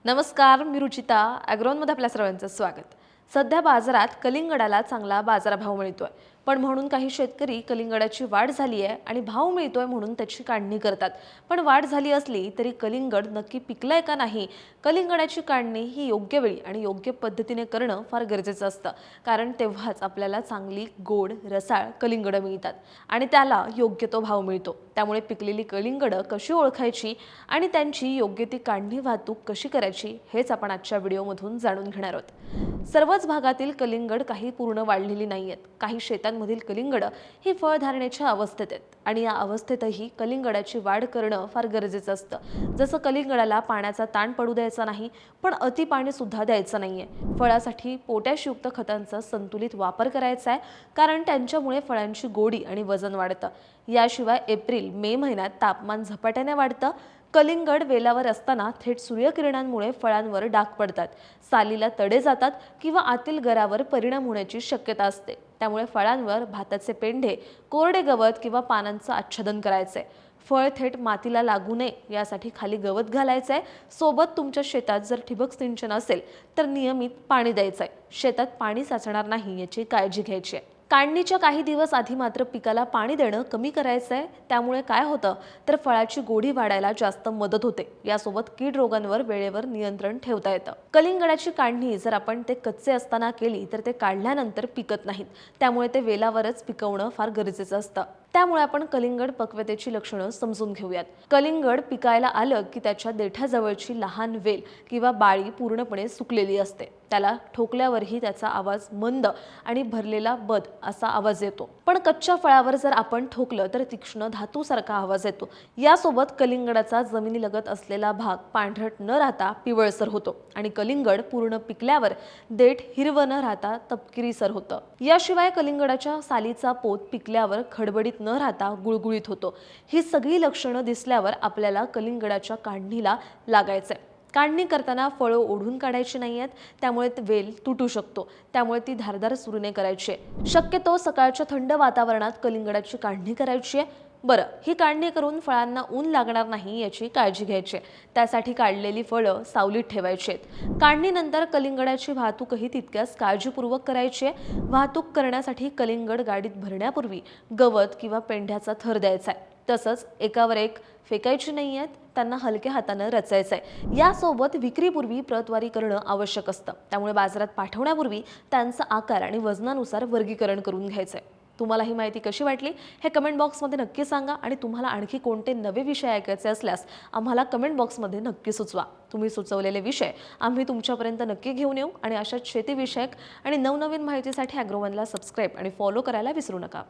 नमस्कार, मी रुचिता. ॲग्रोनमध्ये आपल्या सर्वांचं स्वागत. सध्या बाजारात कलिंगडाला चांगला बाजारभाव मिळतोय, पण म्हणून काही शेतकरी कलिंगडाची वाढ झाली आहे आणि भाव मिळतोय म्हणून त्याची काढणी करतात. पण वाढ झाली असली तरी कलिंगड नक्की पिकलंय का नाही, कलिंगडाची काढणी ही योग्य वेळी आणि योग्य पद्धतीने करणं फार गरजेचं असतं. कारण तेव्हाच आपल्याला चांगली गोड रसाळ कलिंगडं मिळतात आणि त्याला योग्य तो भाव मिळतो. त्यामुळे पिकलेली कलिंगडं कशी ओळखायची आणि त्यांची योग्य ती काढणी वाहतूक कशी करायची हेच आपण आजच्या व्हिडिओमधून जाणून घेणार आहोत. सर्वच भागातील कलिंगड काही पूर्ण वाढलेली नाहीयेत. काही शेतांमधील कलिंगड ही फळधारणेच्या अवस्थेत आहेत आणि या अवस्थेतही कलिंगडाची वाढ करणं फार गरजेचं असतं. जसं कलिंगडाला पाण्याचा ताण पडू द्यायचा नाही, पण अति पाणी सुद्धा द्यायचं नाहीये. फळासाठी पोटॅशयुक्त खतांचा संतुलित वापर करायचा आहे, कारण त्यांच्यामुळे फळांची गोडी आणि वजन वाढतं. याशिवाय एप्रिल मे महिन्यात तापमान झपाट्याने वाढतं. कलिंगड वेलावर असताना थेट सूर्यकिरणांमुळे फळांवर डाग पडतात, सालीला तडे जातात किंवा आतील गरावर परिणाम होण्याची शक्यता असते. त्यामुळे फळांवर भाताचे पेंढे, कोरडे गवत किंवा पानांचं आच्छादन करायचंय. फळ थेट मातीला लागू नये यासाठी खाली गवत घालायचंय. सोबत तुमच्या शेतात जर ठिबक सिंचन असेल तर नियमित पाणी द्यायचंय. शेतात पाणी साचणार नाही याची काळजी घ्यायची आहे. काढणीच्या काही दिवस आधी मात्र पिकाला पाणी देणं कमी करायचंय. त्यामुळे काय होतं तर फळाची गोडी वाढायला जास्त मदत होते. यासोबत कीड रोगांवर वेळेवर नियंत्रण ठेवता येतं. कलिंगडाची काढणी जर आपण ते कच्चे असताना केली तर ते काढल्यानंतर पिकत नाहीत. त्यामुळे ते वेलावरच पिकवणं फार गरजेचं असतं. त्यामुळे आपण कलिंगड पक्वतेची लक्षणं समजून घेऊयात. कलिंगड पिकायला आलं की त्याच्या देठाजवळची लहान वेल किंवा बाळी पूर्णपणे सुकलेली असते. त्याला ठोकल्यावरही त्याचा आवाज मंद आणि भरलेला बद असा आवाज येतो. पण कच्च्या फळावर जर आपण ठोकलं तर तीक्ष्ण धातूसारखा आवाज येतो. यासोबत कलिंगडाचा जमिनीलगत असलेला भाग पांढरट न राहता पिवळसर होतो आणि कलिंगड पूर्ण पिकल्यावर देठ हिरवं न राहता तपकिरीसर होतं. याशिवाय कलिंगडाच्या सालीचा पोत पिकल्यावर खडबडीत न राहता गुळगुळीत होतो. ही सगळी लक्षणं दिसल्यावर आपल्याला कलिंगडाच्या काढणीला लागायचंय. काढणी करताना फळं ओढून काढायची नाहीयेत, त्यामुळे वेल तुटू शकतो. त्यामुळे ती धारदार सुरीने करायची आहे. शक्यतो सकाळच्या थंड वातावरणात कलिंगडाची काढणी करायची आहे. बरं, ही काढणी करून फळांना ऊन लागणार नाही याची काळजी घ्यायची आहे. त्यासाठी काढलेली फळं सावलीत ठेवायची आहेत. काढणीनंतर कलिंगडाची वाहतूकही तितक्याच काळजीपूर्वक करायची आहे. वाहतूक करण्यासाठी कलिंगड गाडीत भरण्यापूर्वी गवत किंवा पेंढ्याचा थर द्यायचा आहे. तसंच एकावर एक फेकायची नाही आहेत, त्यांना हलक्या हातानं रचायचंय. यासोबत विक्रीपूर्वी प्रतवारी करणं आवश्यक असतं. त्यामुळे बाजारात पाठवण्यापूर्वी त्यांचा आकार आणि वजनानुसार वर्गीकरण करून घ्यायचंय. तुम्हाला ही माहिती कशी वाटली हे कमेंट बॉक्समध्ये नक्की सांगा आणि तुम्हाला आणखी कोणते नवे विषय ऐकायचे असल्यास आम्हाला कमेंट बॉक्समध्ये नक्की सुचवा. तुम्ही सुचवलेले विषय आम्ही तुमच्यापर्यंत नक्की घेऊन येऊ आणि अशाच शेतीविषयक आणि नवनवीन माहितीसाठी ॲग्रोवनला सबस्क्राईब आणि फॉलो करायला विसरू नका.